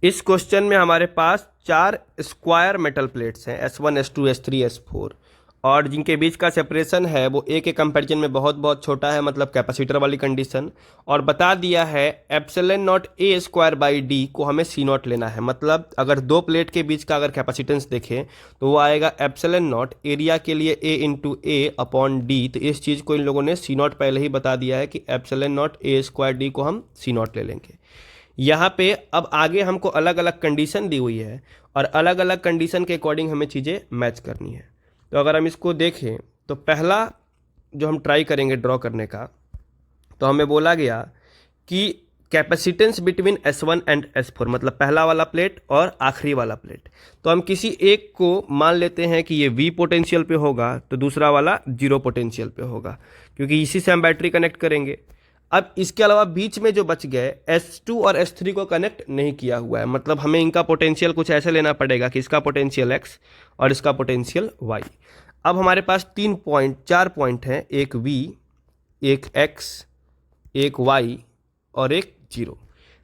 इस क्वेश्चन में हमारे पास 4 स्क्वायर मेटल प्लेट्स हैं S1 S2 S3 S4 और जिनके बीच का सेपरेशन है वो ए के कंपैरिजन में बहुत बहुत छोटा है, मतलब कैपेसिटर वाली कंडीशन। और बता दिया है epsilon not a square by D को हमें सी नॉट लेना है, मतलब अगर दो प्लेट के बीच का अगर कैपेसिटेंस देखें तो वो आएगा एप्सिलॉन नॉट एरिया के लिए ए इंटू ए अपॉन डी। तो इस चीज़ को इन लोगों ने सी नॉट पहले ही बता दिया है कि epsilon not a square D को हम सी नॉट ले लेंगे। यहाँ पे अब आगे हमको अलग अलग कंडीशन दी हुई है और अलग अलग कंडीशन के अकॉर्डिंग हमें चीज़ें मैच करनी है। तो अगर हम इसको देखें तो पहला जो हम ट्राई करेंगे ड्रॉ करने का, तो हमें बोला गया कि capacitance between S1 and S4, मतलब पहला वाला प्लेट और आखिरी वाला प्लेट। तो हम किसी एक को मान लेते हैं कि ये V पोटेंशियल पे होगा तो दूसरा वाला 0 पोटेंशियल पे होगा, क्योंकि इसी से हम बैटरी कनेक्ट करेंगे। अब इसके अलावा बीच में जो बच गए S2 और S3 को कनेक्ट नहीं किया हुआ है, मतलब हमें इनका पोटेंशियल कुछ ऐसे लेना पड़ेगा कि इसका पोटेंशियल X और इसका पोटेंशियल Y। अब हमारे पास 4 पॉइंट हैं, एक V, एक X, एक Y और एक 0।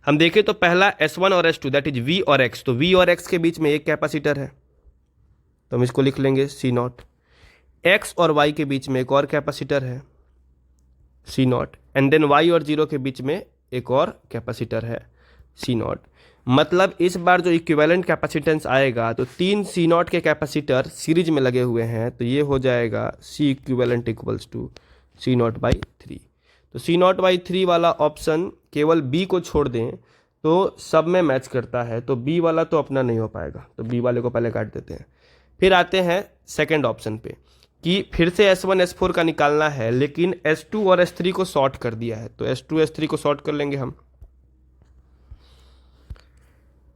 हम देखें तो पहला S1 और S2 दैट इज V और X, तो V और X के बीच में एक कैपेसिटर है तो हम इसको लिख लेंगे C नॉट। X और Y के बीच में एक और कैपेसिटर है C naught, and then Y और 0 के बीच में एक और कैपेसिटर है C नॉट। मतलब इस बार जो इक्विवेलेंट कैपेसिटेंस आएगा तो 3 C नॉट के कैपेसिटर सीरीज में लगे हुए हैं, तो ये हो जाएगा C equivalent equals to C naught by 3। तो C नॉट बाई 3 वाला ऑप्शन केवल B को छोड़ दें तो सब में मैच करता है, तो B वाला तो अपना नहीं हो पाएगा, तो B वाले को पहले काट देते हैं। फिर आते हैं सेकेंड ऑप्शन पे कि फिर से S1 S4 का निकालना है लेकिन S2 और S3 को शॉर्ट कर दिया है, तो S2 S3 को शॉर्ट कर लेंगे हम।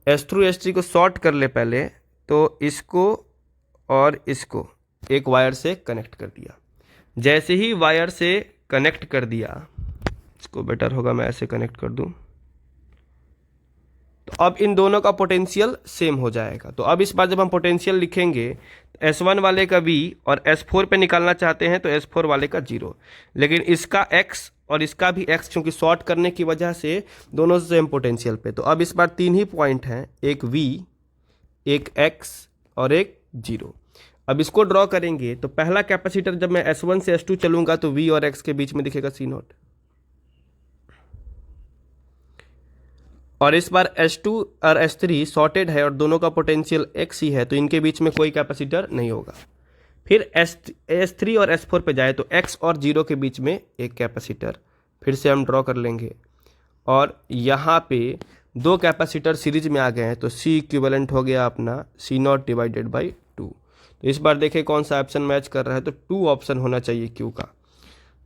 S2 S3 को शॉर्ट कर ले पहले, तो इसको और इसको एक वायर से कनेक्ट कर दिया। जैसे ही वायर से कनेक्ट कर दिया, इसको बेटर होगा मैं ऐसे कनेक्ट कर दूं, तो अब इन दोनों का पोटेंशियल सेम हो जाएगा। तो अब इस बार जब हम पोटेंशियल लिखेंगे S1 वाले का V और S4 पे निकालना चाहते हैं तो S4 वाले का 0, लेकिन इसका X और इसका भी X क्योंकि शॉर्ट करने की वजह से दोनों सेम पोटेंशियल पे। तो अब इस बार 3 ही पॉइंट हैं, एक V, एक X और एक 0। अब इसको ड्रॉ करेंगे तो पहला कैपेसिटर जब मैं S1 से S2 चलूंगा तो V और X के बीच में दिखेगा C नॉट, और इस बार S2 और S3 शॉर्टेड है और दोनों का पोटेंशियल X ही है, तो इनके बीच में कोई कैपेसिटर नहीं होगा। फिर S3 और S4 पे जाए तो X और 0 के बीच में एक कैपेसिटर फिर से हम ड्रॉ कर लेंगे, और यहाँ पे दो कैपेसिटर सीरीज में आ गए हैं तो C इक्विवेलेंट हो गया अपना C नॉट डिवाइडेड बाई 2। तो इस बार देखें कौन सा ऑप्शन मैच कर रहा है, तो 2 ऑप्शन होना चाहिए Q का,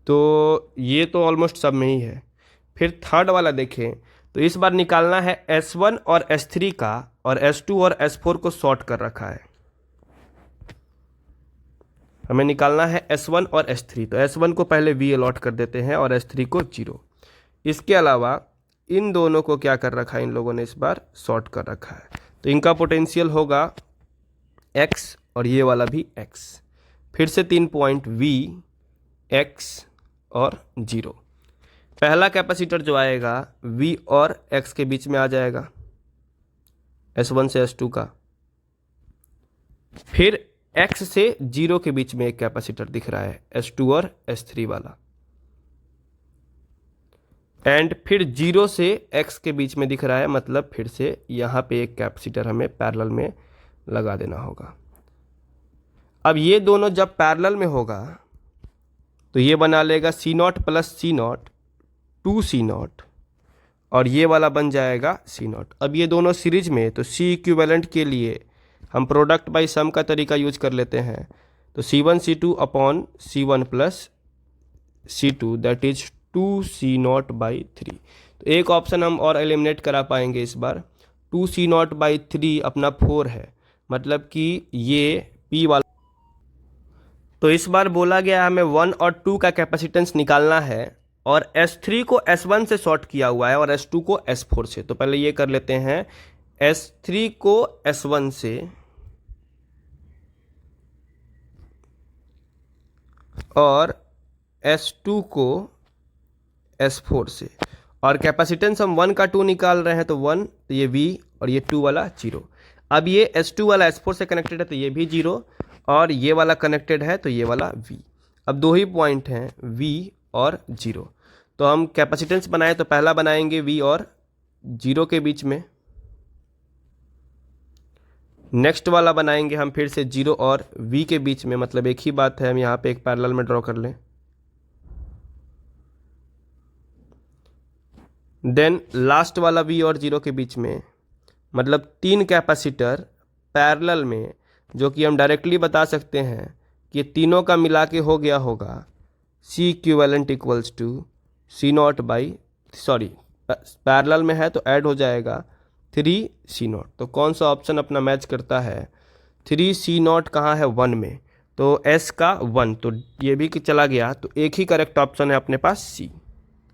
तो ये तो ऑलमोस्ट सब में ही है। फिर थर्ड वाला देखें तो इस बार निकालना है S1 और S3 का, और S2 और S4 को शॉर्ट कर रखा है। हमें निकालना है S1 और S3, तो S1 को पहले V अलॉट कर देते हैं और S3 को 0। इसके अलावा इन दोनों को क्या कर रखा है, इन लोगों ने इस बार शॉर्ट कर रखा है, तो इनका पोटेंशियल होगा X और ये वाला भी X। फिर से 3 पॉइंट V, X और 0। पहला कैपेसिटर जो आएगा V और X के बीच में आ जाएगा S1 से S2 का। फिर X से 0 के बीच में एक कैपेसिटर दिख रहा है S2 और S3 वाला, एंड फिर 0 से X के बीच में दिख रहा है, मतलब फिर से यहाँ पे एक कैपेसिटर हमें पैरेलल में लगा देना होगा। अब ये दोनों जब पैरेलल में होगा तो ये बना लेगा C not plus C not 2C not, और ये वाला बन जाएगा C नॉट। अब ये दोनों सीरीज में, तो C इक्विवेलेंट के लिए हम प्रोडक्ट बाई सम का तरीका यूज कर लेते हैं, तो C1 C2 upon C1 plus C2 that is 2C not by 3। तो एक ऑप्शन हम और एलिमिनेट करा पाएंगे इस बार, 2C नॉट बाई 3 अपना 4 है, मतलब कि ये P वाला। तो इस बार बोला गया हमें 1 और 2 का कैपेसिटेंस निकालना है, और S3 को S1 से शॉर्ट किया हुआ है और S2 को S4 से। तो पहले ये कर लेते हैं, S3 को S1 से और S2 को S4 से, और कैपेसिटेंस हम 1 का 2 निकाल रहे हैं तो 1, तो ये V और ये 2 वाला 0। अब ये S2 वाला S4 से कनेक्टेड है तो ये भी 0 और ये वाला कनेक्टेड है तो ये वाला V। अब दो ही पॉइंट हैं V और 0, तो हम कैपेसिटेंस बनाए तो पहला बनाएंगे V और 0 के बीच में, नेक्स्ट वाला बनाएंगे हम फिर से 0 और V के बीच में, मतलब एक ही बात है, हम यहाँ पे एक पैरेलल में ड्रॉ कर लें। देन लास्ट वाला V और 0 के बीच में, मतलब 3 कैपेसिटर पैरेलल में, जो कि हम डायरेक्टली बता सकते हैं कि तीनों का मिला के हो गया होगा C equivalent equals to C0 by, sorry parallel में है तो ऐड हो जाएगा 3C0। तो कौन सा ऑप्शन अपना मैच करता है? 3C0 कहाँ है? 1 में, तो S का 1, तो ये भी कि चला गया, तो एक ही करेक्ट ऑप्शन है अपने पास C।